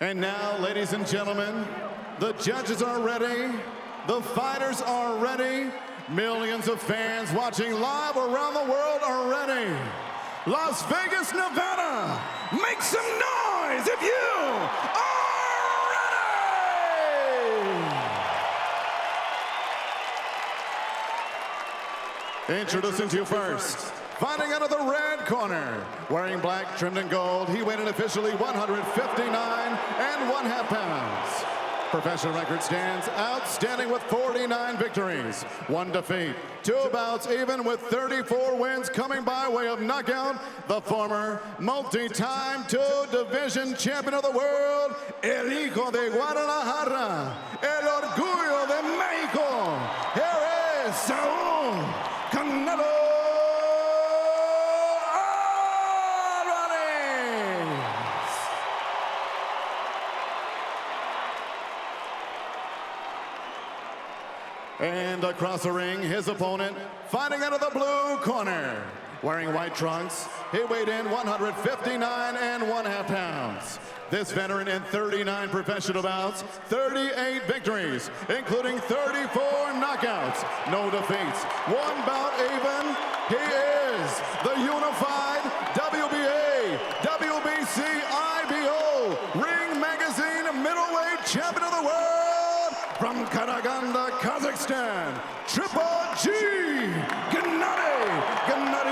And now, ladies and gentlemen, the judges are ready, the fighters are ready, millions of fans watching live around the world are ready. Las Vegas, Nevada, make some noise if you are ready! Introducing to you first, fighting out of the red corner, wearing black trimmed in gold, he weighed in officially 159.5 pounds. Professional record stands outstanding with 49 victories, 1 defeat, 2 bouts even with 34 wins coming by way of knockout. The former multi-time 2-division champion of the world, El Hijo de Guadalajara, El Orgullo de México. Here is Saúl Canelo And across the ring, his opponent, fighting out of the blue corner. Wearing white trunks, he weighed in 159.5 pounds. This veteran in 39 professional bouts, 38 victories, including 34 knockouts, no defeats, 1 bout even. He is the unified WBA, WBC, IBO, Ring Magazine middleweight champion of the world. From Karaganda, Kazakhstan, Triple G, Gennadiy Golovkin!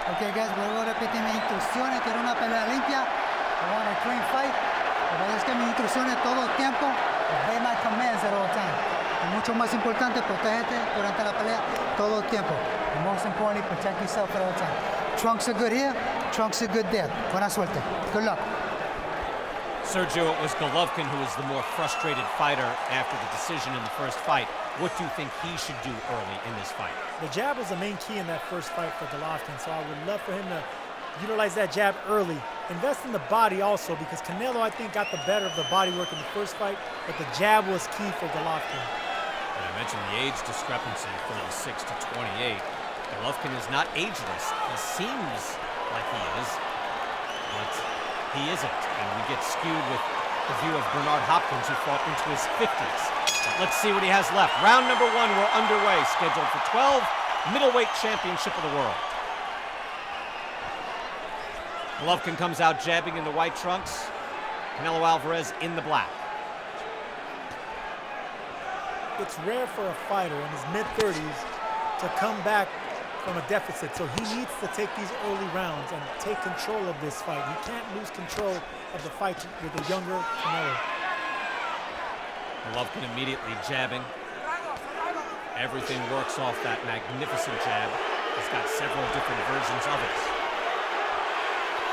Okay guys, vuelvo a repetir mis instrucciones, quiero una pelea limpia. I want a clean fight. Obedezcan mis instrucciones todo el tiempo. Obey my commands at all time. Y mucho más importante, protégete durante la pelea todo el tiempo. And most importantly, protect yourself at all time. Trunks are good here, trunks are good there. Buena suerte. Good luck. Sergio, it was Golovkin who was the more frustrated fighter after the decision in the first fight. What do you think he should do early in this fight? The jab was the main key in that first fight for Golovkin, so I would love for him to utilize that jab early. Invest in the body also, because Canelo, I think, got the better of the body work in the first fight, but the jab was key for Golovkin. And I mentioned the age discrepancy, 36 to 28. Golovkin is not ageless. He seems like he is, but he isn't. And we get skewed with the view of Bernard Hopkins, who fought into his 50s. But let's see what he has left. Round number 1, we're underway, scheduled for 12, middleweight championship of the world. Golovkin comes out jabbing in the white trunks. Canelo Alvarez in the black. It's rare for a fighter in his mid-30s to come back from a deficit, so he needs to take these early rounds and take control of this fight. He can't lose control of the fight with a younger Canelo. Golovkin immediately jabbing. Everything works off that magnificent jab. He's got several different versions of it.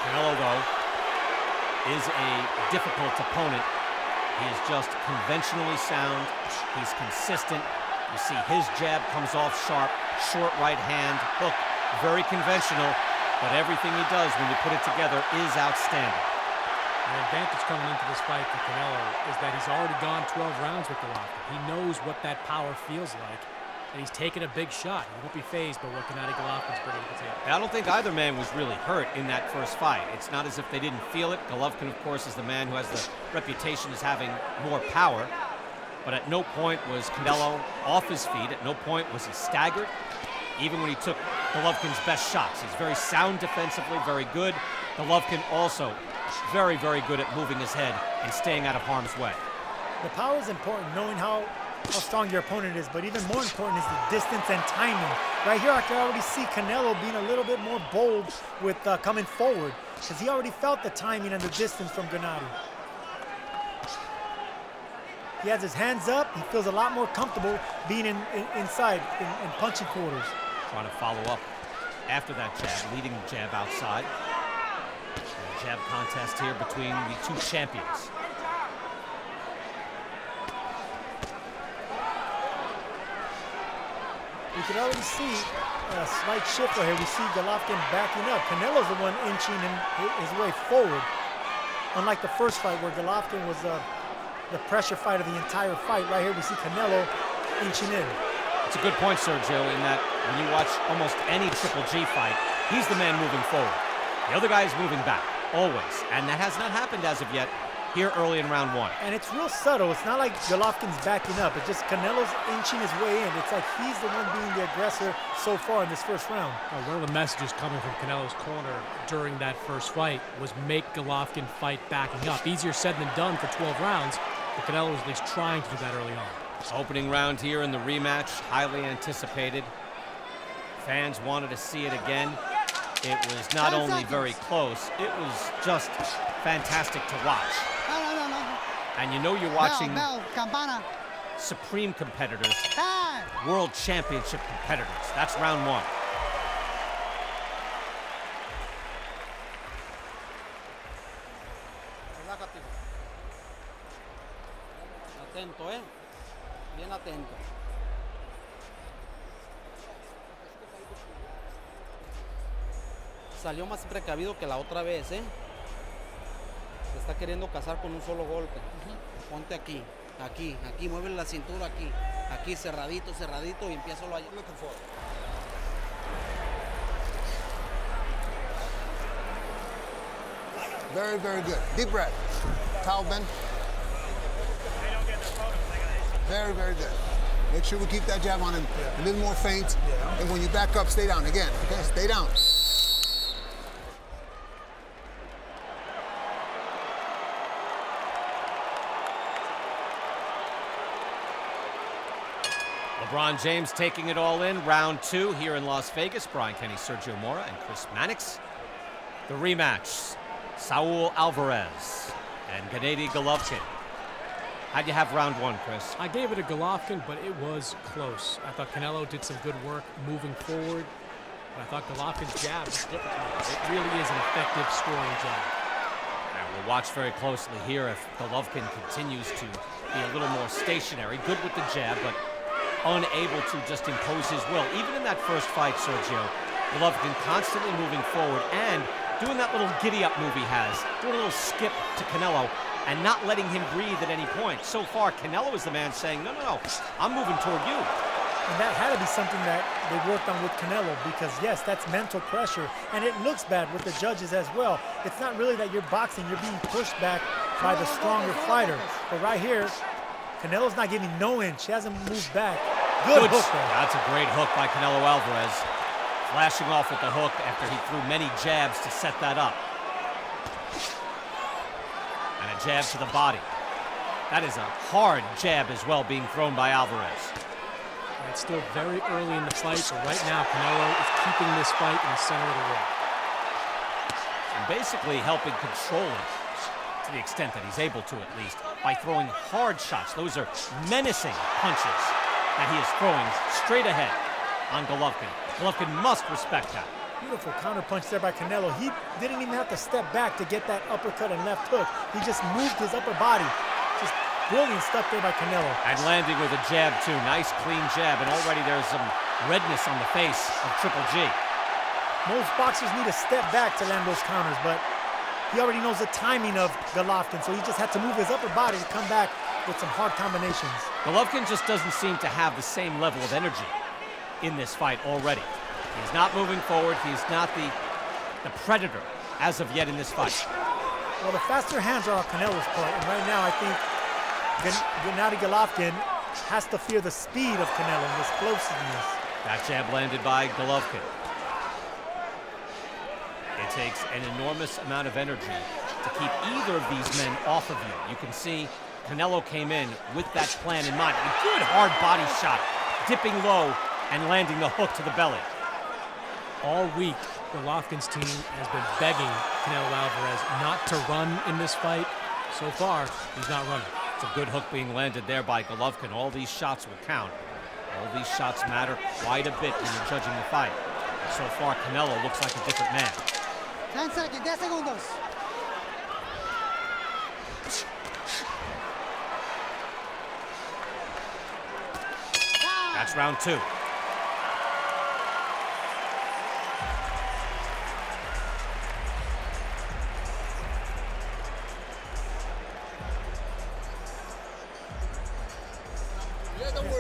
Canelo, though, is a difficult opponent. He is just conventionally sound. He's consistent. You see his jab comes off sharp, short right hand, hook, very conventional, but everything he does when you put it together is outstanding. The advantage coming into this fight for Canelo is that he's already gone 12 rounds with Golovkin. He knows what that power feels like, and he's taken a big shot. He won't be fazed by what Gennadiy Golovkin's bringing to the table. I don't think either man was really hurt in that first fight. It's not as if they didn't feel it. Golovkin, of course, is the man who has the reputation as having more power, but at no point was Canelo off his feet. At no point was he staggered, even when he took Golovkin's best shots. He's very sound defensively, very good. Golovkin also very, very good at moving his head and staying out of harm's way. The power is important, knowing how strong your opponent is, but even more important is the distance and timing. Right here, I can already see Canelo being a little bit more bold with coming forward, because he already felt the timing and the distance from Gennadiy. He has his hands up. He feels a lot more comfortable being inside in punching quarters. Trying to follow up after that jab, leading the jab outside. A jab contest here between the two champions. we can already see a slight shift right here. We see Golovkin backing up. Canelo's the one inching his way forward. Unlike the first fight where Golovkin was the pressure fight of the entire fight, right here we see Canelo inching in. It's a good point, Sergio, in that when you watch almost any Triple G fight, he's the man moving forward. The other guy is moving back, always. And that has not happened as of yet here early in round one. And it's real subtle. It's not like Golovkin's backing up. It's just Canelo's inching his way in. It's like he's the one being the aggressor so far in this first round. One of the messages coming from Canelo's corner during that first fight was make Golovkin fight backing up. Easier said than done for 12 rounds, but Canelo was at least trying to do that early on. Opening round here in the rematch, highly anticipated. Fans wanted to see it again. It was not only very close, it was just fantastic to watch. And you know you're watching supreme competitors, world championship competitors. That's round one. Atento, bien atento. Salió más precavido que la otra vez, Se está queriendo casar con un solo golpe. Ponte aquí, aquí, aquí, mueve la cintura aquí. Aquí, cerradito, cerradito y empiézalo allá. Very, very good. Deep breath. Towel bend. Very, very good. Make sure we keep that jab on him. A little more feint. And when you back up, stay down again. Okay, stay down. LeBron James taking it all in. Round two here in Las Vegas. Brian Kenny, Sergio Mora, and Chris Mannix. The rematch, Saul Alvarez and Gennadiy Golovkin. How'd you have round one, Chris? I gave it a Golovkin, but it was close. I thought Canelo did some good work moving forward, but I thought Golovkin's jab was different. It really is an effective scoring jab. And we'll watch very closely here if Golovkin continues to be a little more stationary. Good with the jab, but unable to just impose his will. Even in that first fight, Sergio, Golovkin constantly moving forward and doing that little giddy-up move he has, doing a little skip to Canelo, and not letting him breathe at any point. So far, Canelo is the man saying, no, I'm moving toward you. And that had to be something that they worked on with Canelo because, yes, that's mental pressure, and it looks bad with the judges as well. It's not really that you're boxing, you're being pushed back by the stronger fighter. But right here, Canelo's not giving no inch. He hasn't moved back. Good hook there. That's a great hook by Canelo Alvarez. Flashing off with the hook after he threw many jabs to set that up. And a jab to the body. That is a hard jab as well being thrown by Alvarez. It's still very early in the fight, so right now Canelo is keeping this fight in the center of the ring. And basically helping control it, to the extent that he's able to at least, by throwing hard shots. Those are menacing punches that he is throwing straight ahead on Golovkin. Golovkin must respect that. Beautiful counter punch there by Canelo. He didn't even have to step back to get that uppercut and left hook. He just moved his upper body. Just brilliant stuff there by Canelo. And landing with a jab too. Nice clean jab, and already there's some redness on the face of Triple G. Most boxers need to step back to land those counters, but he already knows the timing of Golovkin, so he just had to move his upper body to come back with some hard combinations. Golovkin just doesn't seem to have the same level of energy in this fight already. He's not moving forward. He's not the predator as of yet in this fight. Well, the faster hands are on Canelo's part, and right now I think Gennadiy Golovkin has to fear the speed of Canelo and the explosiveness. That jab landed by Golovkin. It takes an enormous amount of energy to keep either of these men off of you. You can see Canelo came in with that plan in mind. A good hard body shot, dipping low and landing the hook to the belly. All week, Golovkin's team has been begging Canelo Alvarez not to run in this fight. So far, he's not running. It's a good hook being landed there by Golovkin. All these shots will count. All these shots matter quite a bit when you're judging the fight. So far, Canelo looks like a different man. 10 seconds, 10 segundos. That's round two.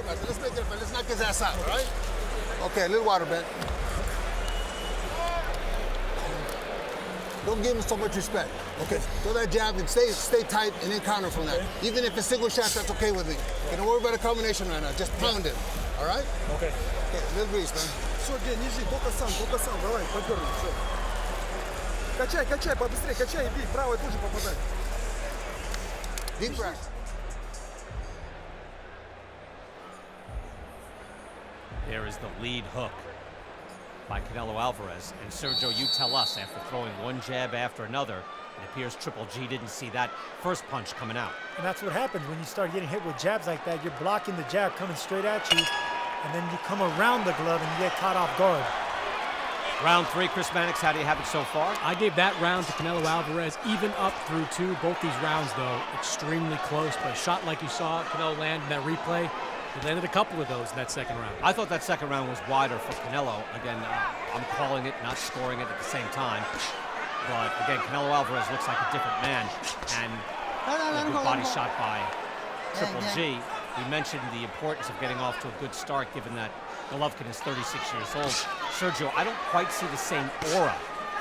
Let's make it fair. Let's knock his ass out, all right? Okay, a little water, Ben. Don't give him so much respect. Okay, throw that jab and stay tight and then counter from that. Even if it's single shots, that's okay with me. Okay, don't worry about a combination right now. Just pound him, all right? Okay. Okay, a little grease, man. Все, держи, только сам, давай, поддергивай, все. Качай, побыстрее, качай и бей, правой тоже попадай. Deep breath. There is the lead hook by Canelo Alvarez. And Sergio, you tell us, after throwing one jab after another, it appears Triple G didn't see that first punch coming out. And that's what happens when you start getting hit with jabs like that. You're blocking the jab coming straight at you, and then you come around the glove and you get caught off guard. Round 3, Chris Mannix, how do you have it so far? I gave that round to Canelo Alvarez, even up through 2. Both these rounds, though, extremely close. But a shot like you saw Canelo land in that replay, he landed a couple of those in that second round. I thought that second round was wider for Canelo. Again, I'm calling it, not scoring it at the same time. But again, Canelo Alvarez looks like a different man. And a good body shot by Triple G. We mentioned the importance of getting off to a good start, given that Golovkin is 36 years old. Sergio, I don't quite see the same aura,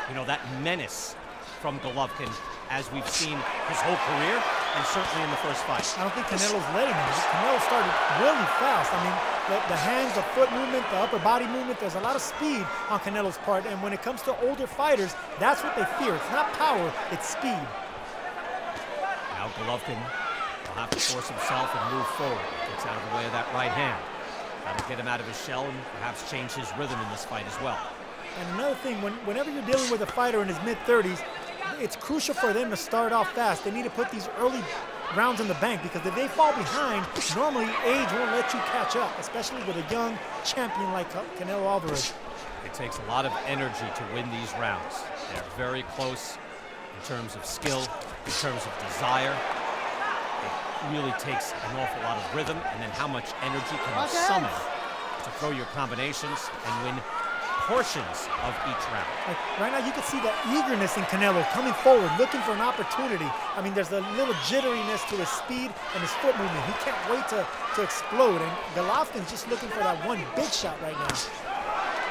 you know, that menace from Golovkin as we've seen his whole career, and certainly in the first fight. I don't think Canelo's letting him. Canelo started really fast. I mean, the hands, the foot movement, the upper body movement, there's a lot of speed on Canelo's part, and when it comes to older fighters, that's what they fear. It's not power, it's speed. Now Golovkin will have to force himself and move forward. Gets out of the way of that right hand. That'll get him out of his shell and perhaps change his rhythm in this fight as well. And another thing, whenever you're dealing with a fighter in his mid-30s, it's crucial for them to start off fast. They need to put these early rounds in the bank, because if they fall behind, normally age won't let you catch up, especially with a young champion like Canelo Alvarez. It takes a lot of energy to win these rounds. They're very close in terms of skill, in terms of desire. It really takes an awful lot of rhythm, and then how much energy can you summon to throw your combinations and win portions of each round. Like right now, you can see the eagerness in Canelo coming forward, looking for an opportunity. I mean, there's a little jitteriness to his speed and his foot movement. He can't wait to explode, and Golovkin's just looking for that one big shot right now.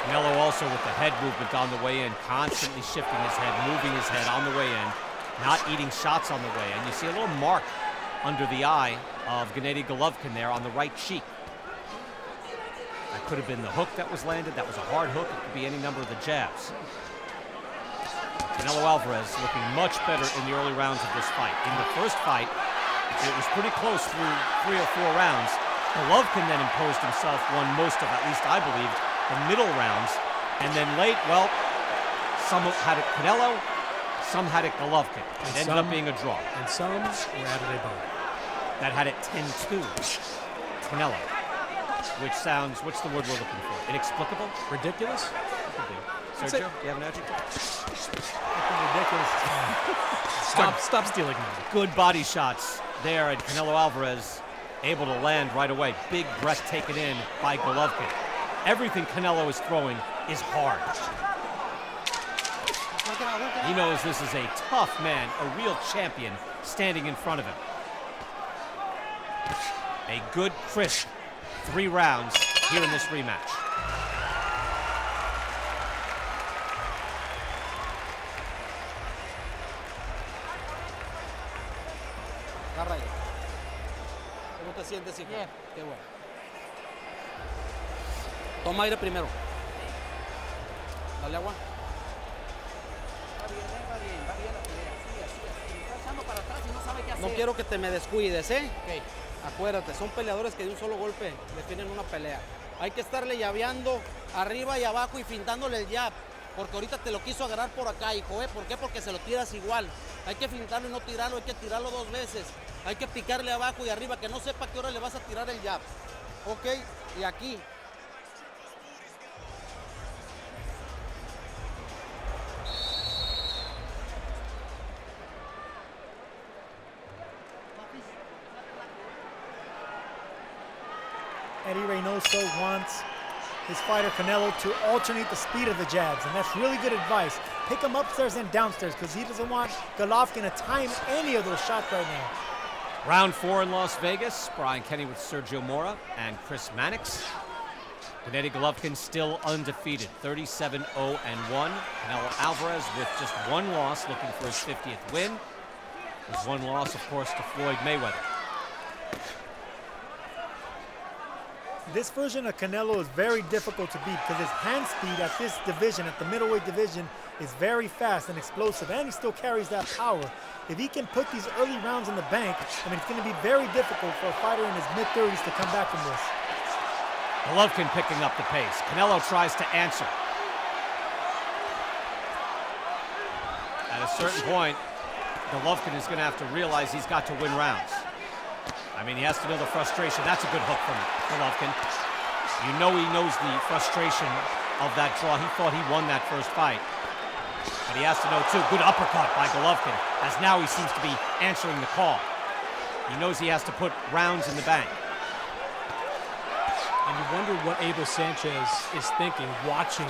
Canelo also with the head movement on the way in, constantly shifting his head, moving his head on the way in, not eating shots on the way in. You see a little mark under the eye of Gennadiy Golovkin there on the right cheek. That could have been the hook that was landed. That was a hard hook. It could be any number of the jabs. Canelo Alvarez looking much better in the early rounds of this fight. In the first fight, it was pretty close through 3 or 4 rounds. Golovkin then imposed himself, won most of, at least I believe, the middle rounds. And then late, well, some had it Canelo, some had it Golovkin. It ended up being a draw. And some were out of their boat. That had it 10-2. Canelo. Which sounds, what's the word we're looking for? Inexplicable? Ridiculous? Sergio, do you have an adjective? Ridiculous. Stop stealing me. Good body shots there, and Canelo Alvarez able to land right away. Big breath taken in by Golovkin. Everything Canelo is throwing is hard. He knows this is a tough man, a real champion standing in front of him. A good, crisp 3 rounds here in this rematch. Agarra ahí. ¿Cómo te sientes, hijo? Bien. Qué bueno. Toma aire primero. Dale agua. Va bien la pelea. Así. Está echando para atrás y no sabe qué hacer. No quiero que te me descuides, ¿eh? Okay. Acuérdate, son peleadores que de un solo golpe definen una pelea. Hay que estarle llaveando arriba y abajo y fintándole el jab. Porque ahorita te lo quiso agarrar por acá, hijo, ¿eh? ¿Por qué? Porque se lo tiras igual. Hay que fintarlo y no tirarlo, hay que tirarlo 2 veces. Hay que picarle abajo y arriba, que no sepa a qué hora le vas a tirar el jab. Ok, y aquí. Eddie Reynoso wants his fighter Canelo to alternate the speed of the jabs, and that's really good advice. Pick him upstairs and downstairs, because he doesn't want Golovkin to time any of those shots right now. Round 4 in Las Vegas. Brian Kenny with Sergio Mora and Chris Mannix. Gennadiy Golovkin still undefeated, 37-0-1. Canelo Alvarez with just one loss, looking for his 50th win. His one loss, of course, to Floyd Mayweather. This version of Canelo is very difficult to beat because his hand speed at this division, at the middleweight division, is very fast and explosive, and he still carries that power. If he can put these early rounds in the bank, I mean, it's going to be very difficult for a fighter in his mid-30s to come back from this. Golovkin picking up the pace. Canelo tries to answer. At a certain point, Golovkin is going to have to realize he's got to win rounds. I mean, he has to know the frustration. That's a good hook from Golovkin. You know he knows the frustration of that draw. He thought he won that first fight. But he has to know, too, good uppercut by Golovkin, as now he seems to be answering the call. He knows he has to put rounds in the bank. And you wonder what Abel Sanchez is thinking watching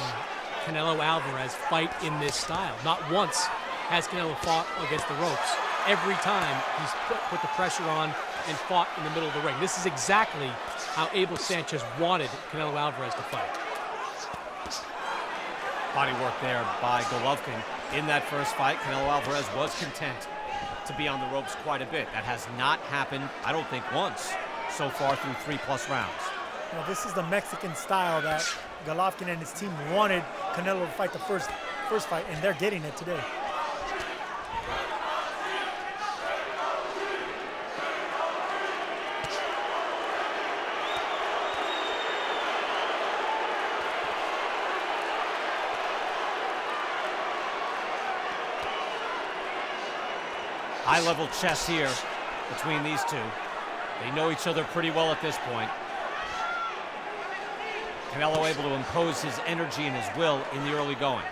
Canelo Alvarez fight in this style. Not once has Canelo fought against the ropes. Every time he's put the pressure on and fought in the middle of the ring. This is exactly how Abel Sanchez wanted Canelo Alvarez to fight. Body work there by Golovkin. In that first fight, Canelo Alvarez was content to be on the ropes quite a bit. That has not happened, I don't think, once so far through 3+ rounds. Now, this is the Mexican style that Golovkin and his team wanted Canelo to fight the first fight, and they're getting it today. High-level chess here between these two. They know each other pretty well at this point. Canelo able to impose his energy and his will in the early going.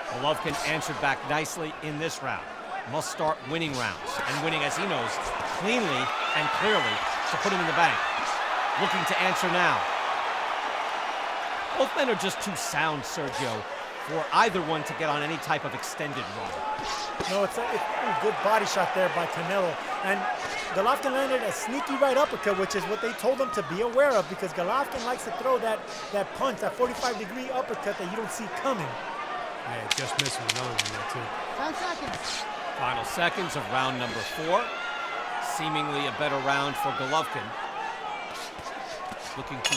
Golovkin answered back nicely in this round. Must start winning rounds, and winning, as he knows, cleanly and clearly to put him in the bank. Looking to answer now. Both men are just too sound, Sergio, for either one to get on any type of extended run. No, it's a good body shot there by Canelo. And Golovkin landed a sneaky right uppercut, which is what they told him to be aware of, because Golovkin likes to throw that punch, that 45-degree uppercut that you don't see coming. Yeah, just missing another one there, too. 10 seconds. Final seconds of round number 4. Seemingly a better round for Golovkin. Looking to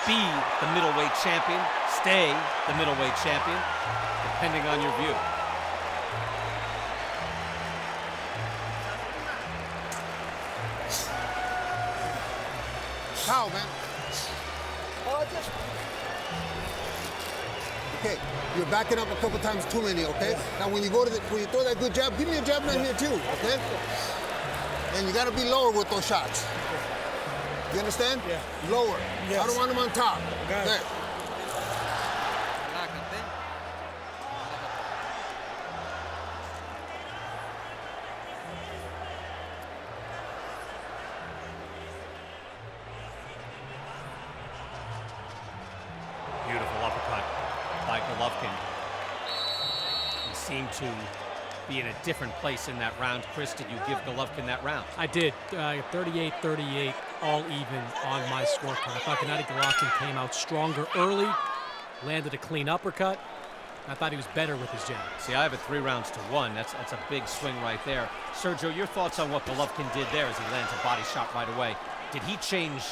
be the middleweight champion, stay the middleweight champion, depending on your view. How, man? Okay, you're backing up a couple times too many, okay? Now when you throw that good jab, give me a jab right here too, okay? And you gotta be lower with those shots. You understand? Yeah. Lower. Yes. I don't want them on top. Got it. There. Beautiful uppercut by Golovkin. He seemed to be in a different place in that round. Chris, did you give Golovkin that round? I did. 38-38, all even on my scorecard. I thought Gennadiy Golovkin came out stronger early, landed a clean uppercut. I thought he was better with his jab. See, I have it 3-1. That's a big swing right there. Sergio, your thoughts on what Golovkin did there as he lands a body shot right away? Did he change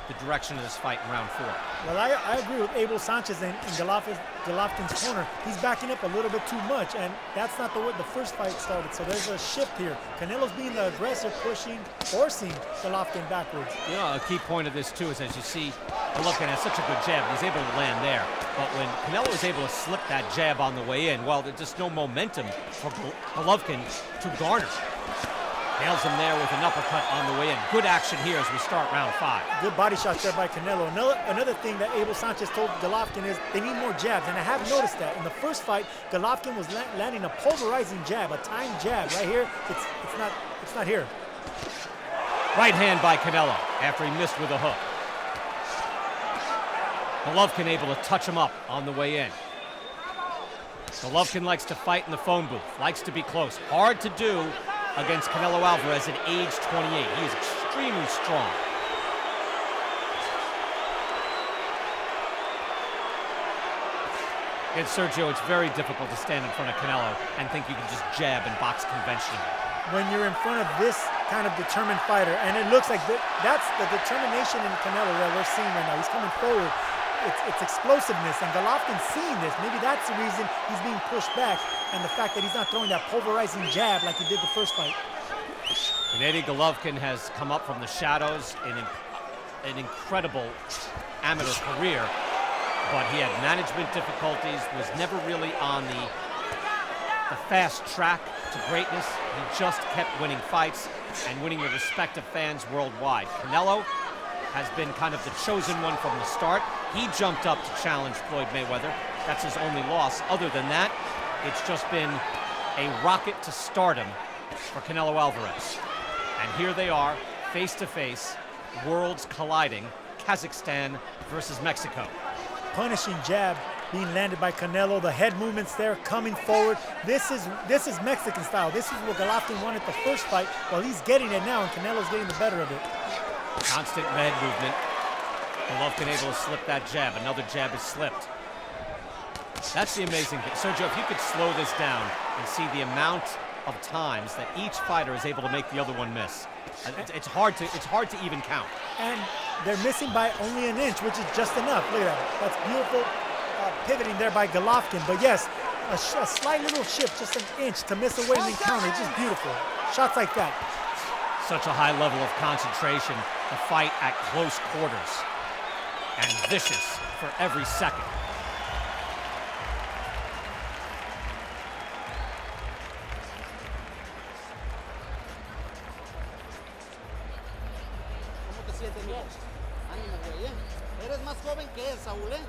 the direction of this fight in round 4? Well, I agree with Abel Sanchez in Golovkin's corner. He's backing up a little bit too much, and that's not the way the first fight started. So there's a shift here. Canelo's being the aggressor, pushing, forcing Golovkin backwards. You know, a key point of this, too, is as you see, Golovkin has such a good jab. He's able to land there. But when Canelo is able to slip that jab on the way in, well, there's just no momentum for Golovkin to garner. Nails him there with an uppercut on the way in. Good action here as we start round 5. Good body shot there by Canelo. Another thing that Abel Sanchez told Golovkin is they need more jabs, and I have noticed that. In the first fight, Golovkin was landing a pulverizing jab, a timed jab. Right here, it's not here. Right hand by Canelo after he missed with a hook. Golovkin able to touch him up on the way in. Golovkin likes to fight in the phone booth, likes to be close. Hard to do against Canelo Alvarez at age 28. He is extremely strong. And Sergio, it's very difficult to stand in front of Canelo and think you can just jab and box conventionally. When you're in front of this kind of determined fighter, and it looks like that's the determination in Canelo that we're seeing right now. He's coming forward. It's explosiveness, and Golovkin's seeing this. Maybe that's the reason he's being pushed back, and the fact that he's not throwing that pulverizing jab like he did the first fight. Gennadiy Golovkin has come up from the shadows in an incredible amateur career, but he had management difficulties, was never really on the fast track to greatness. He just kept winning fights and winning the respect of fans worldwide. Canelo has been kind of the chosen one from the start. He jumped up to challenge Floyd Mayweather. That's his only loss. Other than that, it's just been a rocket to stardom for Canelo Alvarez. And here they are, face to face, worlds colliding, Kazakhstan versus Mexico. Punishing jab being landed by Canelo. The head movements there coming forward. This is Mexican style. This is what Golovkin wanted the first fight. Well, he's getting it now, and Canelo's getting the better of it. Constant head movement. Golovkin able to slip that jab. Another jab is slipped. That's the amazing thing. Sergio, if you could slow this down and see the amount of times that each fighter is able to make the other one miss. It's hard to even count. And they're missing by only an inch, which is just enough. Look at that. That's beautiful pivoting there by Golovkin. But yes, a slight little shift, just an inch to miss away and encounter. Just beautiful. Shots like that. Such a high level of concentration. The fight at close quarters. And vicious for every second. Ánimo, güey, ¿eh? Eres más joven que él, Saúl, ¿eh?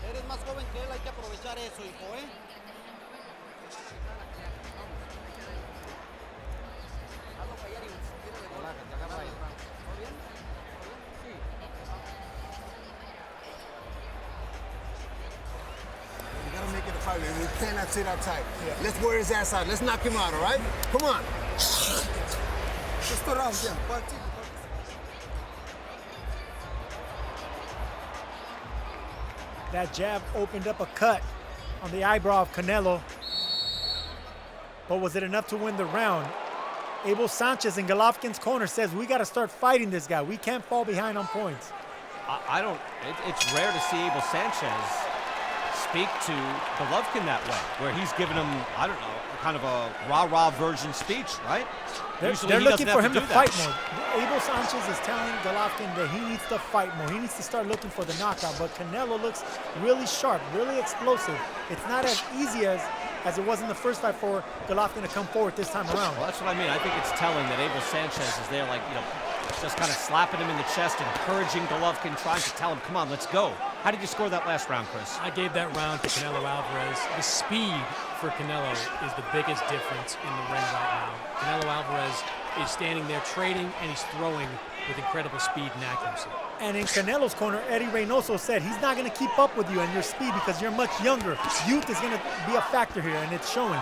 Eres más joven que él, hay que aprovechar eso, hijo, ¿eh? Hazlo fallar y tiro de gol. Agarra ahí. ¿Todo bien? Sí. You gotta make it a fight, man. We cannot sit that tight. Let's wear his ass out. Let's knock him out, all right? Come on. Just around them. Party. That jab opened up a cut on the eyebrow of Canelo. But was it enough to win the round? Abel Sanchez in Golovkin's corner says, we got to start fighting this guy. We can't fall behind on points. It's rare to see Abel Sanchez speak to Golovkin that way, where he's given him, I don't know, kind of a rah-rah version speech, right? They're looking for him to fight more. Abel Sanchez is telling Golovkin that he needs to fight more. He needs to start looking for the knockout. But Canelo looks really sharp, really explosive. It's not as easy as it was in the first fight for Golovkin to come forward this time around. Well, that's what I mean. I think it's telling that Abel Sanchez is there, like, just kind of slapping him in the chest, encouraging Golovkin, trying to tell him, come on, let's go. How did you score that last round, Chris? I gave that round to Canelo Alvarez. The speed for Canelo is the biggest difference in the ring right now. Canelo Alvarez is standing there trading, and he's throwing with incredible speed and accuracy. And in Canelo's corner, Eddie Reynoso said he's not going to keep up with you and your speed because you're much younger. Youth is going to be a factor here, and it's showing.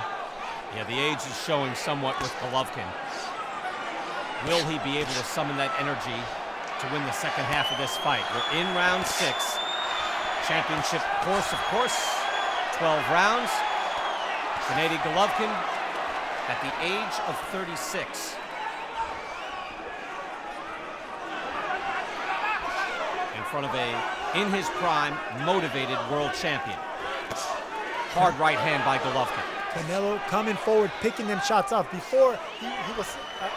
Yeah, the age is showing somewhat with Golovkin. Will he be able to summon that energy to win the second half of this fight? We're in round 6. Championship course, of course, 12 rounds. Gennadiy Golovkin at the age of 36. In front of in his prime, motivated world champion. Hard right hand by Golovkin. Canelo coming forward, picking them shots off. Before, he was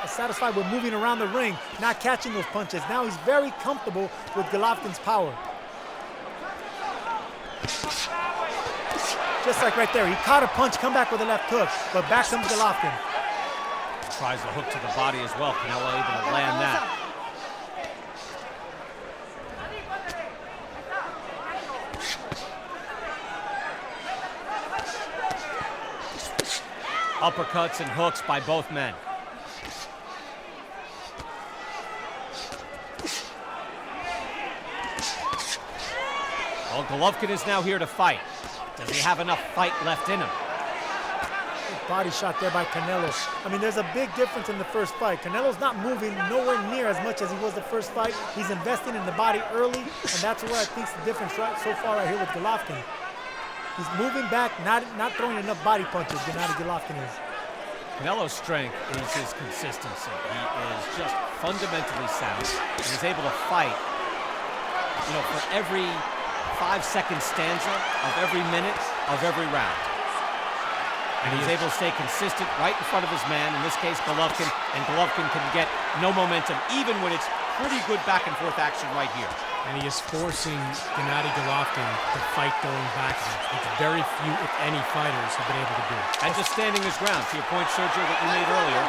satisfied with moving around the ring, not catching those punches. Now he's very comfortable with Golovkin's power. Just like right there, he caught a punch, come back with a left hook, but back comes Golovkin. Tries the hook to the body as well. Canelo able to land that. Uppercuts and hooks by both men. Well, Golovkin is now here to fight. Does he have enough fight left in him? Body shot there by Canelo. I mean, there's a big difference in the first fight. Canelo's not moving nowhere near as much as he was the first fight. He's investing in the body early, and that's what I think is the difference right so far right here with Golovkin. He's moving back, not throwing enough body punches. Gennadiy Golovkin is. Canelo's strength is his consistency. He is just fundamentally sound, and he's able to fight, you know, for every 5-second stanza of every minute of every round. And he's able to stay consistent right in front of his man, in this case Golovkin, and Golovkin can get no momentum, even when it's pretty good back and forth action right here. And he is forcing Gennadiy Golovkin to fight going backwards, which very few, if any, fighters have been able to do. And just standing his ground, to your point, Sergio, that you made earlier,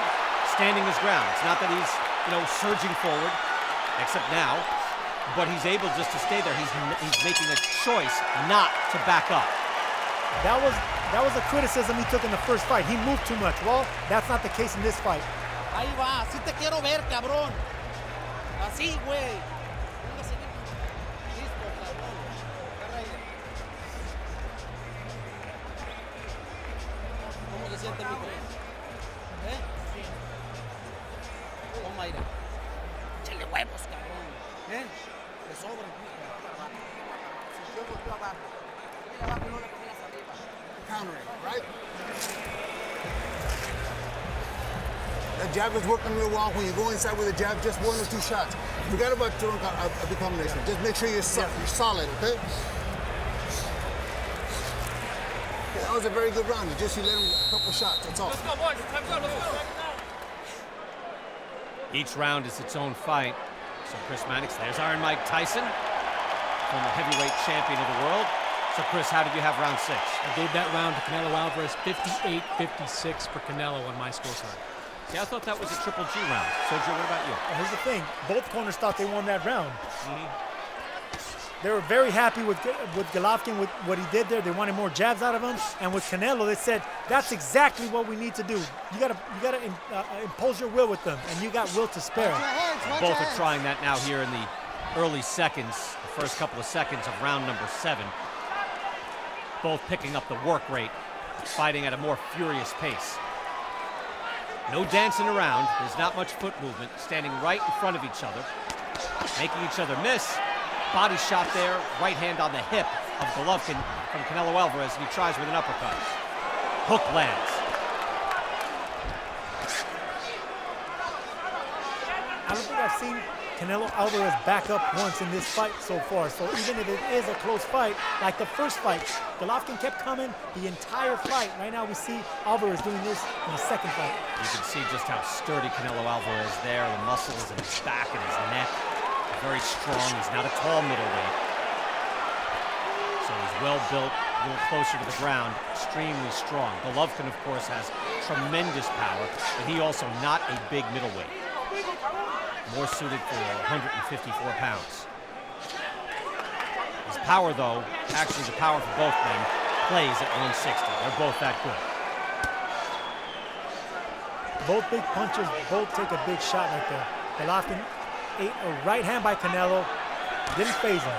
standing his ground. It's not that he's, you know, surging forward, except now, but he's able just to stay there. He's making a choice not to back up. That was a criticism he took in the first fight. He moved too much. Well, that's not the case in this fight. Ahí va, así te quiero ver, cabrón. Así, güey. Listo, cabrón. Agarra ahí. ¿Cómo se siente mi tren? ¿Eh? Toma aire. Échale huevos, cabrón. ¿Eh? Te sobran. Si yo volteo abajo. Yo abajo no le ponías arriba. Countering, right? That jab is working real well. When you go inside with a jab, just 1 or 2 shots. Forget about throwing a big combination. Just make sure you're solid, okay? That was a very good round. You let him a couple shots, that's all. Let's go, boys. Time's up. Let's go. Each round is its own fight. So Chris Mannix, there's Iron Mike Tyson, former heavyweight champion of the world. So Chris, how did you have round 6? I gave that round to Canelo Alvarez, 58-56 for Canelo on my scorecard. See, I thought that was a Triple G round. Sergio, what about you? And here's the thing, both corners thought they won that round. They were very happy with Golovkin, with what he did there. They wanted more jabs out of him. And with Canelo, they said, that's exactly what we need to do. You gotta impose your will with them, and you got will to spare. Both are trying that now here in the early seconds, the first couple of seconds of round number 7. Both picking up the work rate, fighting at a more furious pace. No dancing around, there's not much foot movement, standing right in front of each other, making each other miss. Body shot there, right hand on the hip of Golovkin from Canelo Alvarez, and he tries with an uppercut. Hook lands. I don't think I've seen Canelo Alvarez back up once in this fight so far. So even if it is a close fight, like the first fight, Golovkin kept coming the entire fight. Right now we see Alvarez doing this in the second fight. You can see just how sturdy Canelo Alvarez is there, the muscles in his back and his neck. Very strong, he's not a tall middleweight. So he's well built, a little closer to the ground, extremely strong. Golovkin, of course, has tremendous power, but he also not a big middleweight. More suited for 154 pounds. His power, though, actually the power for both men, plays at 160. They're both that good. Both big punches, both take a big shot right there. Golovkin ate a right hand by Canelo, didn't faze him.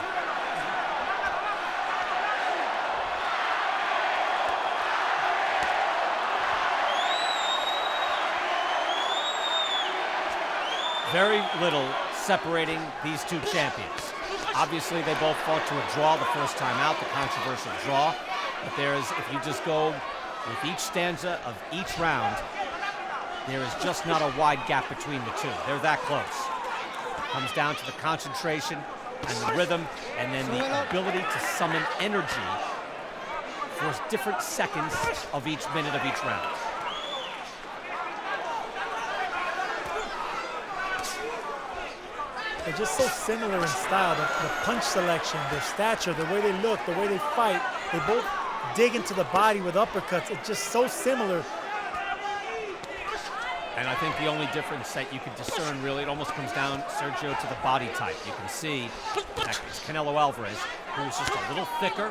Very little separating these two champions. Obviously, they both fought to a draw the first time out, the controversial draw. But there is, if you just go with each stanza of each round, there is just not a wide gap between the two. They're that close. Comes down to the concentration and the rhythm, and then the ability to summon energy for different seconds of each minute of each round. They're just so similar in style, the punch selection, their stature, the way they look, the way they fight. They both dig into the body with uppercuts. It's just so similar. And I think the only difference that you can discern, really, it almost comes down, Sergio, to the body type. You can see that it's Canelo Alvarez, who's just a little thicker,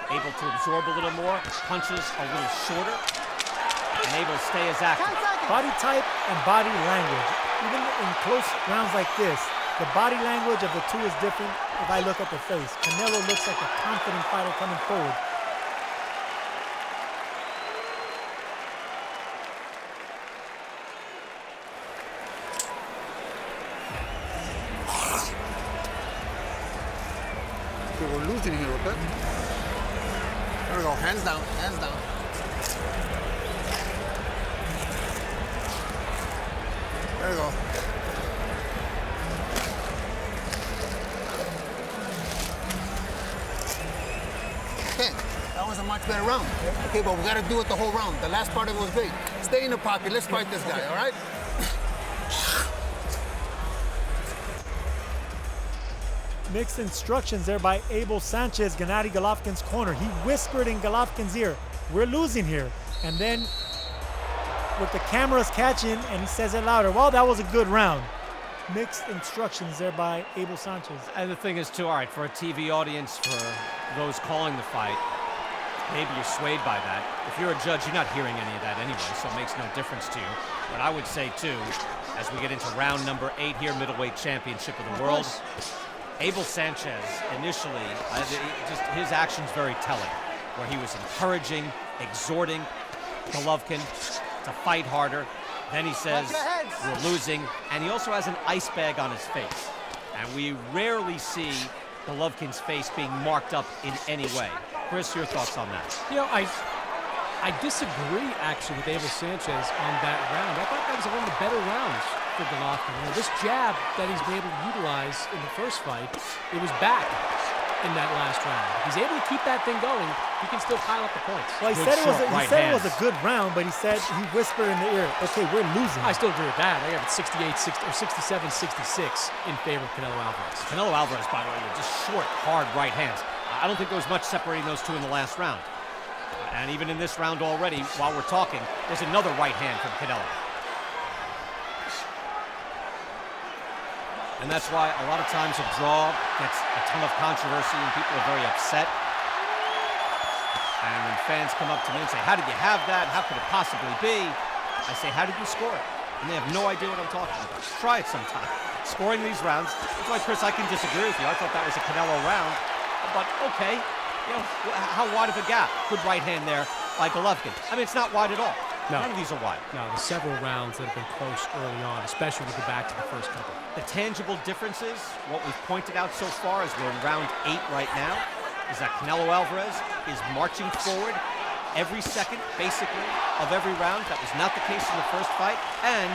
able to absorb a little more, punches a little shorter, and able to stay as active. Body type and body language. Even in close rounds like this, the body language of the two is different if I look at the face. Canelo looks like a confident fighter coming forward. we're losing here, okay? There we go, hands down, hands down. There you go. Okay, that was a much better round. Okay, but we gotta do it the whole round. The last part of it was great. Stay in the pocket, let's fight this guy, all right? Mixed instructions there by Abel Sanchez, Gennadiy Golovkin's corner. He whispered in Golovkin's ear, we're losing here. And then with the cameras catching, and he says it louder, well, that was a good round. Mixed instructions there by Abel Sanchez. And the thing is, too, all right, for a TV audience, for those calling the fight, maybe you're swayed by that. If you're a judge, you're not hearing any of that anyway, so it makes no difference to you. But I would say, too, as we get into round number 8 here, middleweight championship of the world, Abel Sanchez, initially, just his actions very telling, where he was encouraging, exhorting Golovkin to fight harder. Then he says, we're losing, and he also has an ice bag on his face. And we rarely see Golovkin's face being marked up in any way. Chris, your thoughts on that? You know, I disagree, actually, with Abel Sanchez on that round. I thought that was one of the better rounds for Golovkin. You know, this jab that he's been able to utilize in the first fight, it was back in that last round. If he's able to keep that thing going, he can still pile up the points. Well, he said it was a good round, but he said he whispered in the ear, okay, we're losing. I still agree with that. I have it 67-66 in favor of Canelo Alvarez. Canelo Alvarez, by the way, with just short, hard right hands. I don't think there was much separating those two in the last round. And even in this round already, while we're talking, there's another right hand from Canelo. And that's why a lot of times a draw gets a ton of controversy and people are very upset. And when fans come up to me and say, how did you have that? How could it possibly be? I say, how did you score it? And they have no idea what I'm talking about. Try it sometime. Scoring these rounds, that's why, Chris, I can disagree with you. I thought that was a Canelo round. But okay, you know, how wide of a gap? Good right hand there by Golovkin. I mean, it's not wide at all. No. None of these are wide. No, there's several rounds that have been close early on, especially when we go back to the first couple. The tangible differences, what we've pointed out so far as we're in round 8 right now, is that Canelo Alvarez is marching forward every second, basically, of every round. That was not the case in the first fight. And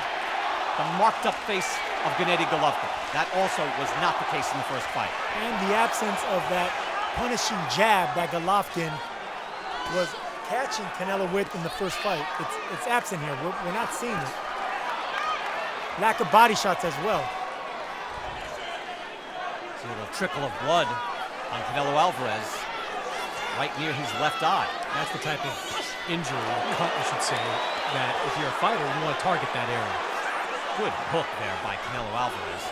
the marked-up face of Gennadiy Golovkin. That also was not the case in the first fight. And the absence of that punishing jab that Golovkin was catching Canelo with in the first fight. It's absent here. We're not seeing it. Lack of body shots as well. See a little trickle of blood on Canelo Alvarez right near his left eye. That's the type of injury, or cut, I should say, that if you're a fighter, you want to target that area. Good hook there by Canelo Alvarez.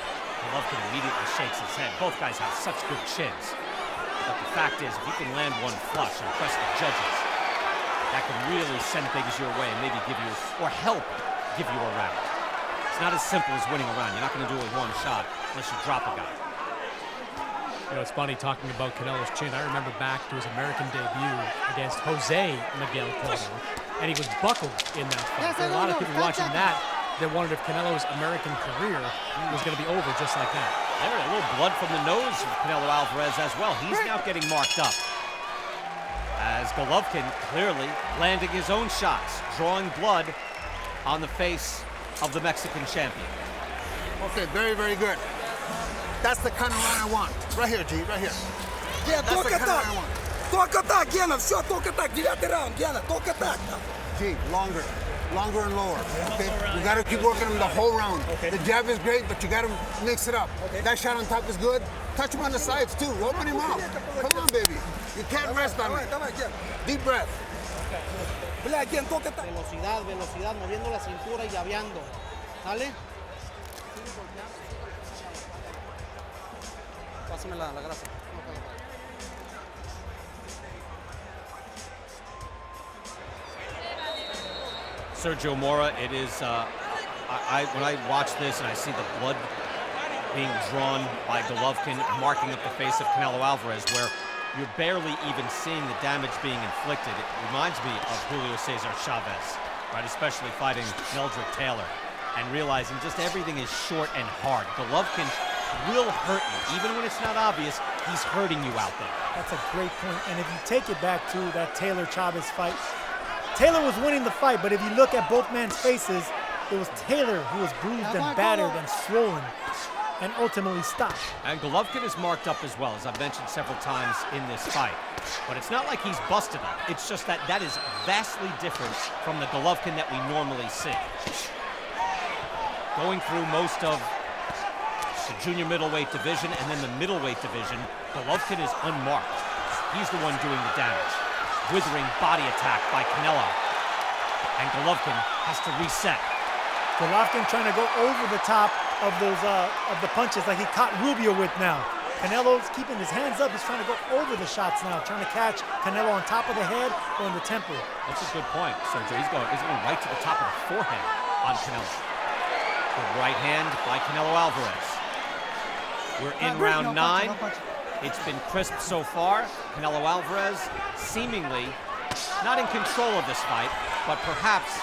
Golovkin immediately shakes his head. Both guys have such good chins. But the fact is, if you can land one flush and impress the judges, that can really send things your way and maybe give you, or help give you a round. It's not as simple as winning a round. You're not going to do it with one shot unless you drop a guy. You know, it's funny talking about Canelo's chin. I remember back to his American debut against Jose Miguel Cotto, and he was buckled in that fight. There were a lot of people watching that wondered if Canelo's American career was going to be over just like that. There, a little blood from the nose of Canelo Alvarez as well. He's now getting marked up. As Golovkin clearly landing his own shots, drawing blood on the face of the Mexican champion. Okay, very, very good. That's the kind of round I want. Right here, G, right here. Yeah, That's the kind of round I want. Только так, Гена, все, только так. 9-й раунд, Гена, только так. G, longer and lower. Okay, you got to keep working them the whole round. Okay. The jab is great, but you got to mix it up. Okay. That shot on top is good. Touch him on the sides too. Open him up. Come on, baby. You can't rest on me. Deep breath. Бля, Ген, только так. Velocidad, velocidad, moviendo la cintura y llaveando. ¿Sale? Pásame la grasa. Sergio Mora, it is, when I watch this and I see the blood being drawn by Golovkin, marking up the face of Canelo Alvarez, where you're barely even seeing the damage being inflicted. It reminds me of Julio Cesar Chavez, right? Especially fighting Meldrick Taylor and realizing just everything is short and hard. Golovkin will hurt you. Even when it's not obvious, he's hurting you out there. That's a great point. And if you take it back to that Taylor-Chavez fight, Taylor was winning the fight, but if you look at both men's faces, it was Taylor who was bruised and battered and swollen and ultimately stopped. And Golovkin is marked up as well, as I've mentioned several times in this fight. But it's not like he's busted up. It's just that that is vastly different from the Golovkin that we normally see. Going through most of the junior middleweight division and then the middleweight division, Golovkin is unmarked. He's the one doing the damage. Withering body attack by Canelo. And Golovkin has to reset. Golovkin trying to go over the top of those of the punches like he caught Rubio with now. Canelo's keeping his hands up. He's trying to go over the shots now, trying to catch Canelo on top of the head or in the temple. That's a good point, Sergio. He's going right to the top of the forehead on Canelo. Good right hand by Canelo Alvarez. We're in round 9. It's been crisp so far. Canelo Alvarez seemingly not in control of this fight, but perhaps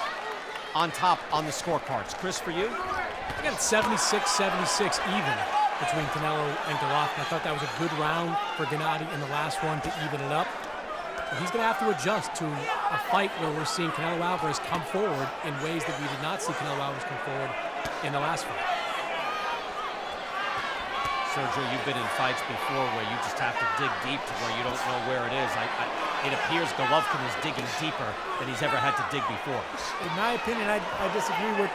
on top on the scorecards. Chris, for you? I got it 76-76 even between Canelo and Golovkin. I thought that was a good round for Gennadiy in the last one to even it up. But he's going to have to adjust to a fight where we're seeing Canelo Alvarez come forward in ways that we did not see Canelo Alvarez come forward in the last fight. Sergio, you've been in fights before where you just have to dig deep to where you don't know where it is. It appears Golovkin is digging deeper than he's ever had to dig before. In my opinion, I disagree with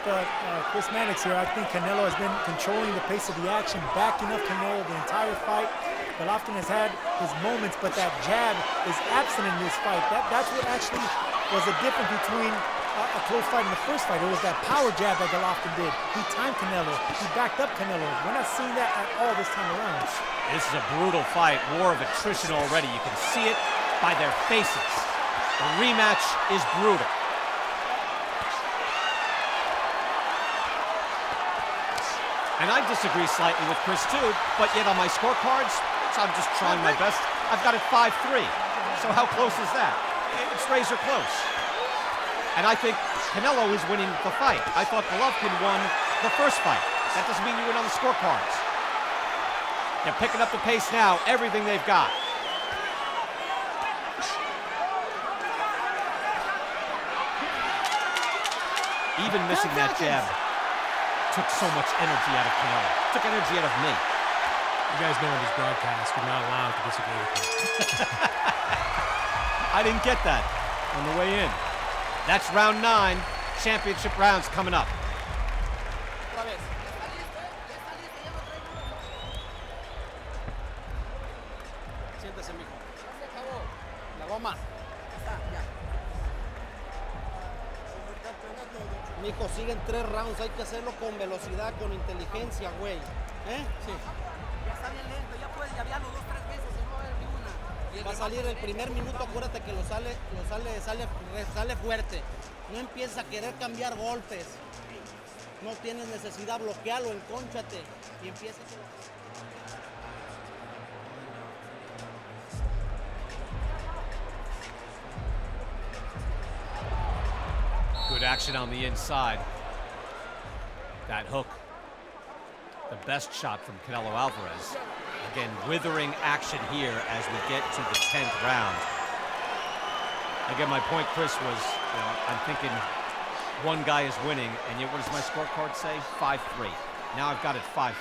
Chris Mannix here. I think Canelo has been controlling the pace of the action, backing up Canelo the entire fight. Golovkin has had his moments, but that jab is absent in this fight. That's what actually was the difference between a close fight in the first fight. It was that power jab that Golovkin did. He timed Canelo. He backed up Canelo. We're not seeing that at all this time around. This is a brutal fight, war of attrition already. You can see it by their faces. The rematch is brutal. And I disagree slightly with Chris too, but yet on my scorecards, I'm just trying my best. I've got it 5-3. So how close is that? It's razor close. And I think Canelo is winning the fight. I thought Golovkin won the first fight. That doesn't mean you win on the scorecards. They're picking up the pace now, everything they've got. Even missing that jab took so much energy out of Canelo. Took energy out of me. You guys know in these broadcasts, we're not allowed to disagree with you. I didn't get that on the way in. That's round 9. Championship rounds coming up. Siéntese, mijo. La goma. Mijo, siguen 3 rounds. Hay que hacerlo con velocidad, con inteligencia, güey. Sí. Ya está bien lento, ya puedes llavearlo 2-3 veces y no va a haber ni una. Va a salir el primer minuto, acuérdate que sale fuerte. No empieza a querer cambiar golpes. No tienes necesidad, bloquealo, encónchate y empieza a... Good action on the inside. That hook. The best shot from Canelo Alvarez. Again, withering action here as we get to the 10th round. Again, my point, Chris, was, I'm thinking one guy is winning, and yet what does my scorecard say? 5-3. Now I've got it 5-4.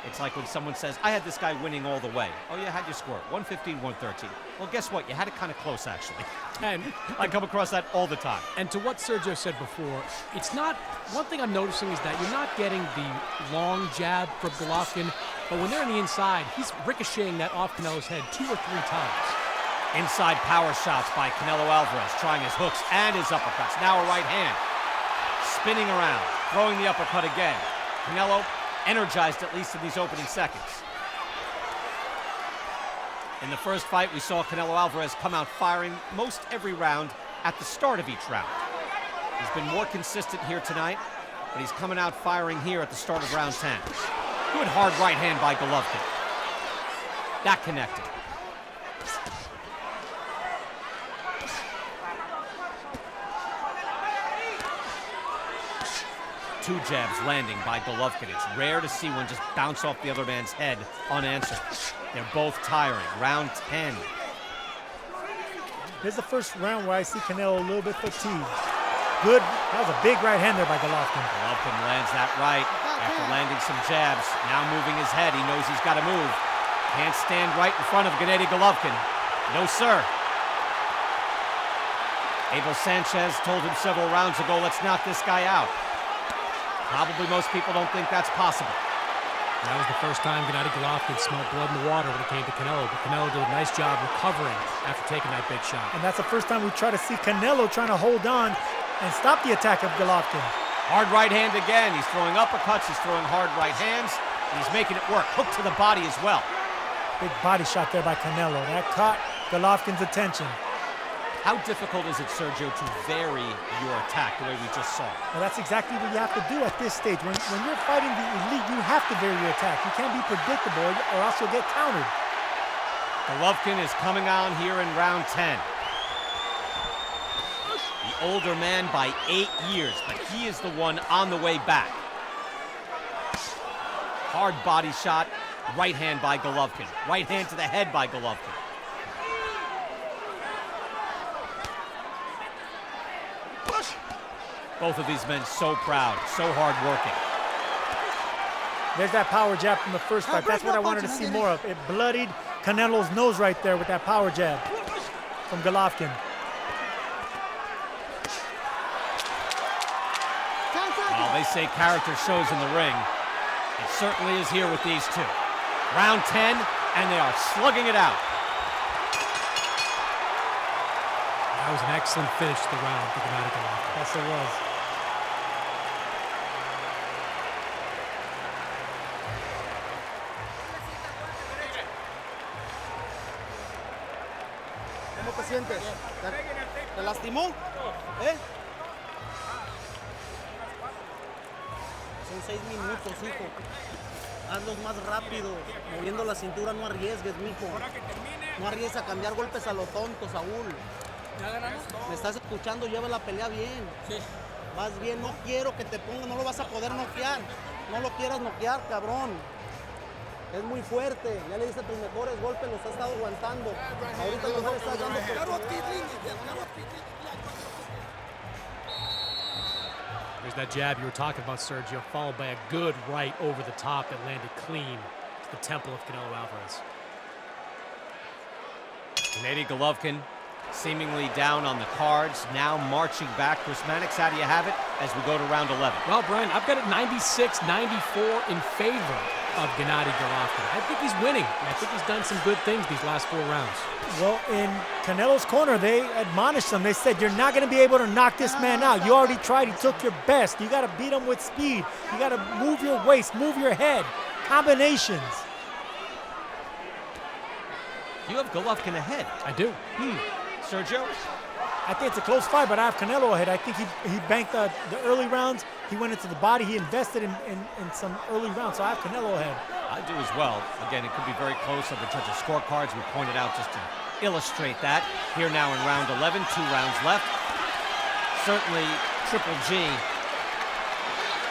It's like when someone says, I had this guy winning all the way. Oh, yeah, how'd you score? 115, 113. Well, guess what? You had it kind of close, actually. And I come across that all the time. And to what Sergio said before, it's not, one thing I'm noticing is that you're not getting the long jab from Golovkin, but when they're on the inside, he's ricocheting that off Canelo's head 2 or 3 times. Inside power shots by Canelo Alvarez, trying his hooks and his uppercuts. Now a right hand. Spinning around, throwing the uppercut again. Canelo energized at least in these opening seconds. In the first fight, we saw Canelo Alvarez come out firing most every round at the start of each round. He's been more consistent here tonight, but he's coming out firing here at the start of round 10. Good hard right hand by Golovkin. That connected. 2 jabs landing by Golovkin. It's rare to see one just bounce off the other man's head unanswered. They're both tiring. Round 10. Here's the first round where I see Canelo a little bit fatigued. Good. That was a big right hand there by Golovkin. Golovkin lands that right after landing some jabs. Now moving his head. He knows he's got to move. Can't stand right in front of Gennadiy Golovkin. No, sir. Abel Sanchez told him several rounds ago, let's knock this guy out. Probably most people don't think that's possible. That was the first time Gennadiy Golovkin smelled blood in the water when it came to Canelo, but Canelo did a nice job recovering after taking that big shot. And that's the first time we try to see Canelo trying to hold on and stop the attack of Golovkin. Hard right hand again. He's throwing uppercuts, he's throwing hard right hands, and he's making it work. Hook to the body as well. Big body shot there by Canelo. That caught Golovkin's attention. How difficult is it, Sergio, to vary your attack the way we just saw? Well, that's exactly what you have to do at this stage. When you're fighting the elite, you have to vary your attack. You can't be predictable or else you'll get countered. Golovkin is coming on here in round 10. The older man by 8 years, but he is the one on the way back. Hard body shot, right hand by Golovkin. Right hand to the head by Golovkin. Both of these men so proud, so hard working. There's that power jab from the first fight. That's what I wanted to see more of. It bloodied Canelo's nose right there with that power jab from Golovkin. Well, they say character shows in the ring. It certainly is here with these two. Round 10, and they are slugging it out. That was an excellent finish to the round for Gennadiy Golovkin. Yes, it was. ¿Cómo te sientes? ¿Te lastimó? ¿Eh? Son 6 minutos, hijo. Hazlos más rápido. Moviendo la cintura, no arriesgues, mijo. No arriesgues a cambiar golpes a lo tonto, Saúl. ¿Me estás escuchando? Lleva la pelea bien. Sí. Vas bien, no quiero que te ponga, no lo vas a poder noquear. No lo quieras noquear, cabrón. Es muy fuerte. Ya le diste tus mejores golpes, los has estado aguantando. Ahorita mejor estás dando There's that jab you were talking about, Sergio, followed by a good right over the top that landed clean to the temple of Canelo Alvarez. Gennadiy Golovkin seemingly down on the cards, now marching back. Chris Mannix, how do you have it as we go to round 11? Well, Brian, I've got it 96-94 in favor of Gennadiy Golovkin. I think he's winning. I think he's done some good things these last 4 rounds. Well, in Canelo's corner, they admonished him. They said, you're not going to be able to knock this man out. You already tried. You took your best. You got to beat him with speed. You got to move your waist, move your head. Combinations. You have Golovkin ahead. I do. Sergio? I think it's a close fight, but I have Canelo ahead. I think he banked the early rounds. He went into the body. He invested in some early rounds, so I have Canelo ahead. I do as well. Again, it could be very close on the judges' scorecards. We pointed out just to illustrate that. Here now in round 11, 2 rounds left. Certainly, Triple G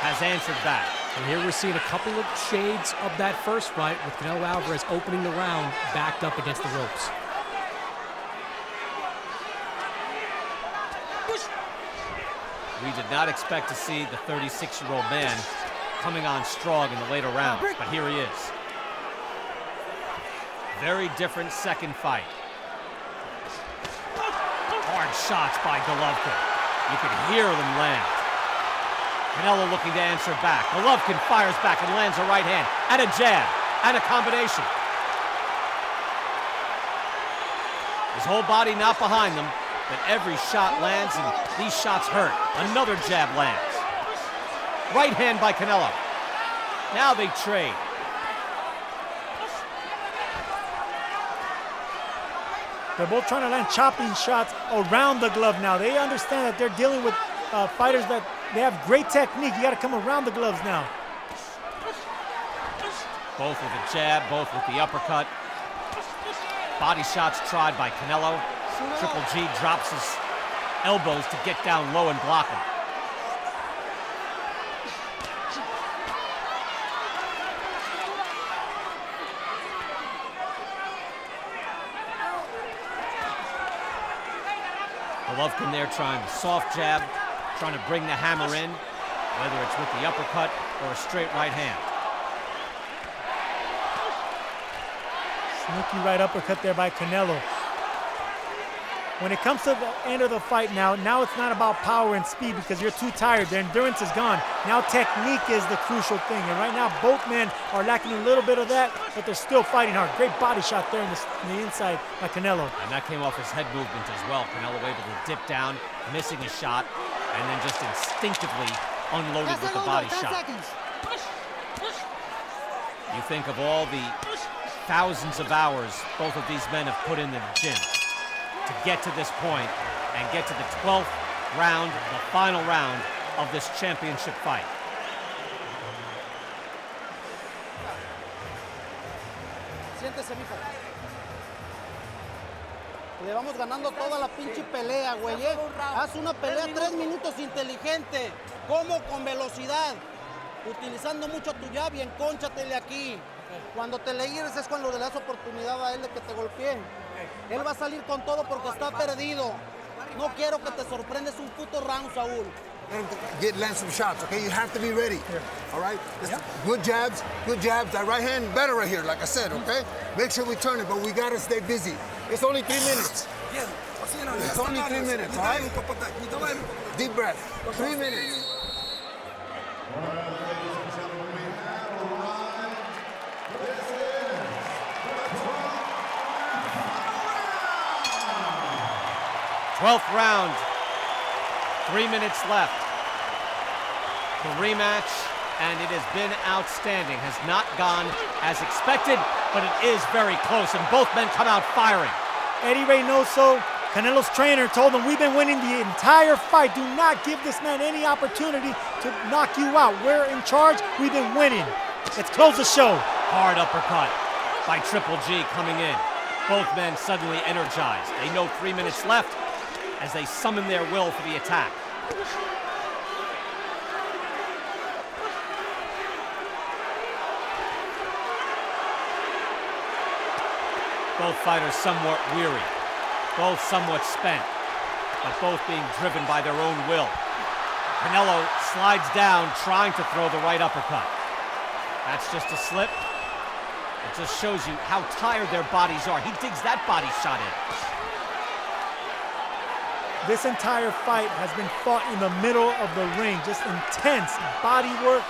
has answered back. And here we're seeing a couple of shades of that first fight with Canelo Alvarez opening the round backed up against the ropes. We did not expect to see the 36-year-old man coming on strong in the later rounds, but here he is. Very different second fight. Hard shots by Golovkin. You could hear them land. Canelo looking to answer back. Golovkin fires back and lands a right hand, and a jab, and a combination. His whole body not behind them, but every shot lands, and these shots hurt. Another jab lands. Right hand by Canelo. Now they trade. They're both trying to land chopping shots around the glove now. They understand that they're dealing with fighters that they have great technique. You got to come around the gloves now. Both with a jab, both with the uppercut. Body shots tried by Canelo. Triple G drops his elbows to get down low and block him. Golovkin there trying the soft jab, trying to bring the hammer in, whether it's with the uppercut or a straight right hand. Sneaky right uppercut there by Canelo. When it comes to the end of the fight now it's not about power and speed because you're too tired. Their endurance is gone. Now technique is the crucial thing. And right now both men are lacking a little bit of that, but they're still fighting hard. Great body shot there in the inside by Canelo. And that came off his head movement as well. Canelo able to dip down, missing a shot, and then just instinctively unloaded with the body shot. You think of all the thousands of hours both of these men have put in the gym to get to this point and get to the 12th round, the final round of this championship fight. Siéntese, mijo. Le vamos ganando toda la pinche pelea, güey. Haz una pelea 3 minutos inteligente, como con velocidad, utilizando mucho tu jab y encónchatele aquí. Cuando te le gires es cuando le das oportunidad a él de que te golpee. Él va a salir con todo porque está perdido. No quiero que te sorprendes un puto round, Saúl. Land some shots, okay? You have to be ready, all right? Good jabs, good jabs. That right hand better right here, like I said, okay? Make sure we turn it, but we gotta stay busy. It's only 3 minutes. It's only 3 minutes, all right? Deep breath, 3 minutes. 12th round, 3 minutes left. The rematch, and it has been outstanding. Has not gone as expected, but it is very close, and both men come out firing. Eddie Reynoso, Canelo's trainer, told him, we've been winning the entire fight. Do not give this man any opportunity to knock you out. We're in charge. We've been winning. Let's close the show. Hard uppercut by Triple G coming in. Both men suddenly energized. They know 3 minutes left as they summon their will for the attack. Both fighters somewhat weary, both somewhat spent, but both being driven by their own will. Canelo slides down, trying to throw the right uppercut. That's just a slip. It just shows you how tired their bodies are. He digs that body shot in. This entire fight has been fought in the middle of the ring. Just intense body work,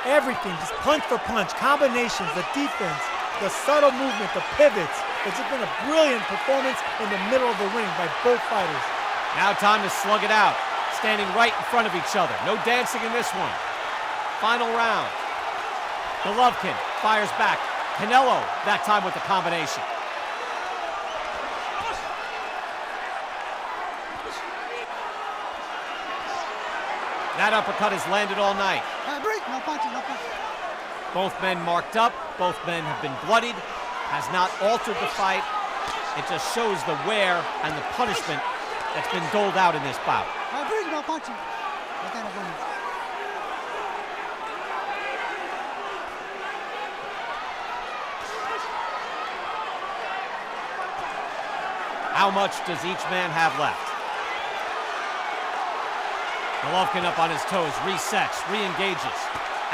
everything, just punch for punch, combinations, the defense, the subtle movement, the pivots. It's just been a brilliant performance in the middle of the ring by both fighters. Now time to slug it out, standing right in front of each other. No dancing in this one. Final round. Golovkin fires back. Canelo, that time with the combination. That uppercut has landed all night. No punching, no punching. Both men marked up, both men have been bloodied, has not altered the fight. It just shows the wear and the punishment that's been doled out in this bout. No punching. How much does each man have left? Golovkin up on his toes, resets, re-engages.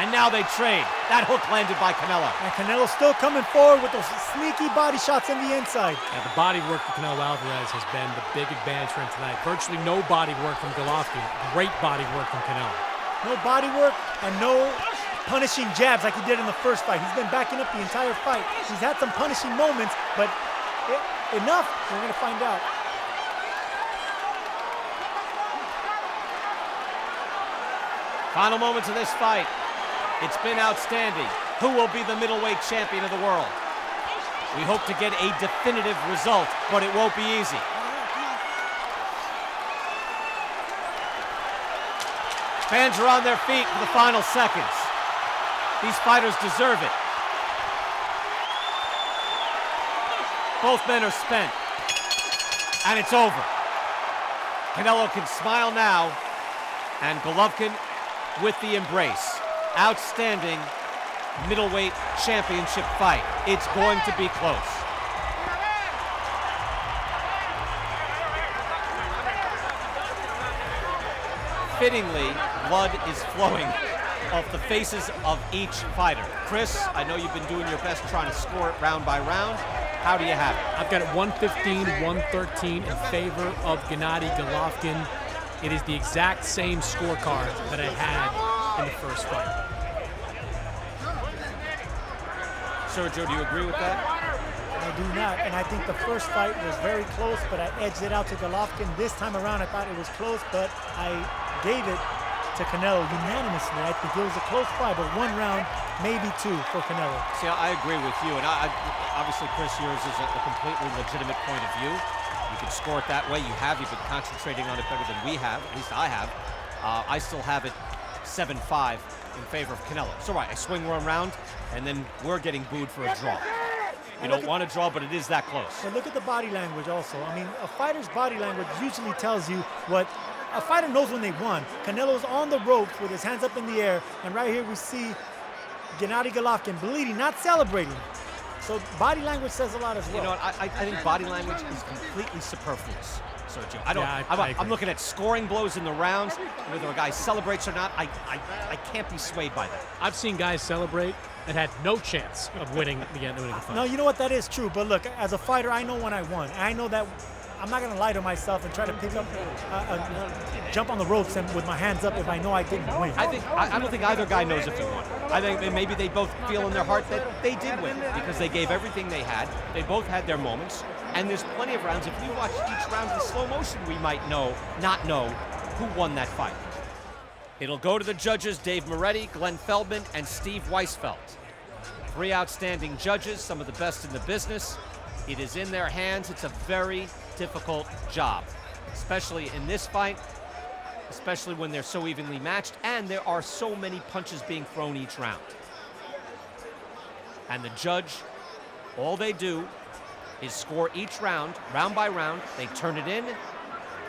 And now they trade. That hook landed by Canelo. And Canelo's still coming forward with those sneaky body shots in the inside. Yeah, the body work for Canelo Alvarez has been the big advantage for him tonight. Virtually no body work from Golovkin. Great body work from Canelo. No body work and no punishing jabs like he did in the first fight. He's been backing up the entire fight. He's had some punishing moments, but enough, we're going to find out. Final moments of this fight. It's been outstanding. Who will be the middleweight champion of the world? We hope to get a definitive result, but it won't be easy. Fans are on their feet for the final seconds. These fighters deserve it. Both men are spent, and it's over. Canelo can smile now, and Golovkin with the embrace. Outstanding middleweight championship fight. It's going to be close. fittingly, blood is flowing off the faces of each fighter. Chris, I know you've been doing your best trying to score it round by round. How do you have it? I've got it 115, 113 in favor of Gennadiy Golovkin. It is the exact same scorecard that I had in the first fight. Sergio, do you agree with that? I do not, and I think the first fight was very close, but I edged it out to Golovkin. This time around, I thought it was close, but I gave it to Canelo unanimously. I think it was a close fight, but 1 round, maybe 2 for Canelo. See, I agree with you, and obviously, Chris, yours is a completely legitimate point of view. You can score it that way. You've been concentrating on it better than we have, at least I have. I still have it 7-5 in favor of Canelo. So right, I swing 1 round, and then we're getting booed for a draw. You don't want to draw, but it is that close. And look at the body language also. I mean, a fighter's body language usually tells you what a fighter knows when they won. Canelo's on the ropes with his hands up in the air, and right here we see Gennadiy Golovkin bleeding, not celebrating. So body language says a lot as well. You know what, I think body language is completely superfluous, Sergio. I'm looking at scoring blows in the rounds, whether a guy celebrates or not. I can't be swayed by that. I've seen guys celebrate and had no chance of winning the fight. No, you know what, that is true. But look, as a fighter, I know when I won. I know that I'm not going to lie to myself and try to pick up, jump on the ropes and with my hands up if I know I didn't win. I don't think either guy knows if he won. I think that maybe they both feel in their heart that they did win because they gave everything they had. They both had their moments, and there's plenty of rounds. If we watch each round in slow motion, we might not know who won that fight. It'll go to the judges, Dave Moretti, Glenn Feldman, and Steve Weisfeld. 3 outstanding judges, some of the best in the business. It is in their hands. It's a very difficult job, especially in this fight, especially when they're so evenly matched and there are so many punches being thrown each round. And the judge, all they do is score each round, round by round. They turn it in,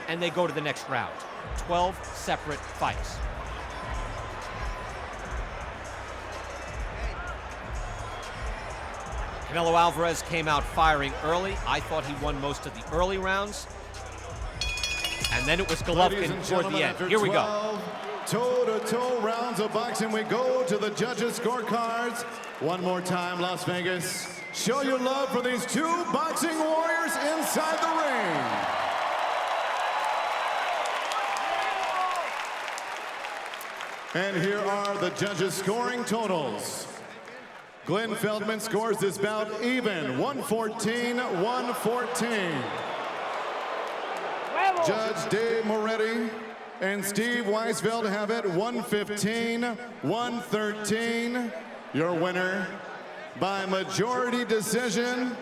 and they go to the next round. 12 separate fights. Canelo Alvarez came out firing early. I thought he won most of the early rounds. And then it was Golovkin toward the end. Here we go. Toe-to-toe rounds of boxing. We go to the judges' scorecards. One more time, Las Vegas. Show your love for these 2 boxing warriors inside the ring. And here are the judges' scoring totals. Glenn Feldman scores this bout even, 114-114. Judge Dave Moretti and Steve Weisfeld have it 115-113. Your winner by majority decision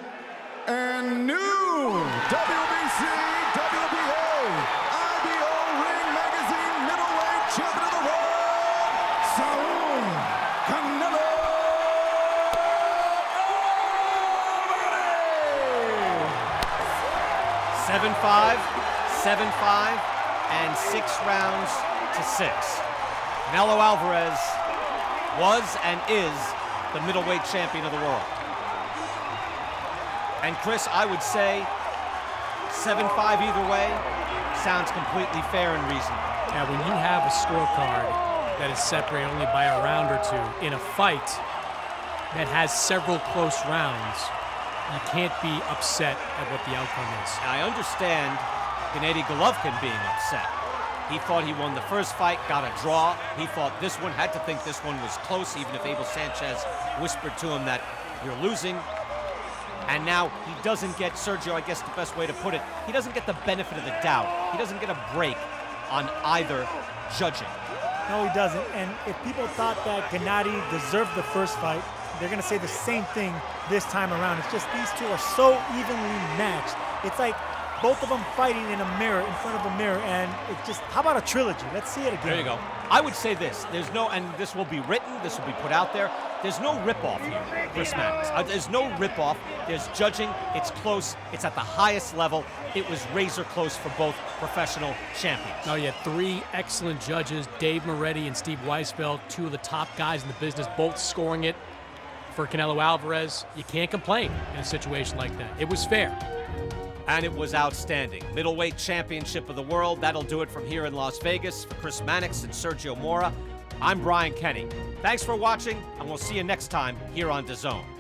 and new WBC, WBA, IBO Ring Magazine middleweight champion of the world, Saul Canelo. 7-5, 7-5, and 6 rounds to 6. Canelo Alvarez was and is the middleweight champion of the world. And Chris, I would say 7-5 either way sounds completely fair and reasonable. Yeah, when you have a scorecard that is separated only by a round or 2 in a fight that has several close rounds, you can't be upset at what the outcome is. I understand Gennadiy Golovkin being upset. He thought he won the first fight, got a draw. He thought this one, had to think this one was close, even if Abel Sanchez whispered to him that you're losing. And now he doesn't get, Sergio, I guess the best way to put it, he doesn't get the benefit of the doubt. He doesn't get a break on either judging. No, he doesn't. And if people thought that Gennadiy deserved the first fight, they're going to say the same thing this time around. It's just these 2 are so evenly matched. It's like both of them fighting in a mirror, in front of a mirror, and it's just, how about a trilogy? Let's see it again. There you go. I would say this, there's no, and this will be written, this will be put out there, there's no rip-off here, Chris Maddox. There's no rip-off, there's judging, it's close, it's at the highest level. It was razor close for both professional champions. Now, you had 3 excellent judges, Dave Moretti and Steve Weisfeld, 2 of the top guys in the business, both scoring it for Canelo Alvarez. You can't complain in a situation like that. It was fair. And it was outstanding. Middleweight championship of the world. That'll do it from here in Las Vegas. For Chris Mannix and Sergio Mora, I'm Brian Kenny. Thanks for watching, and we'll see you next time here on DAZN.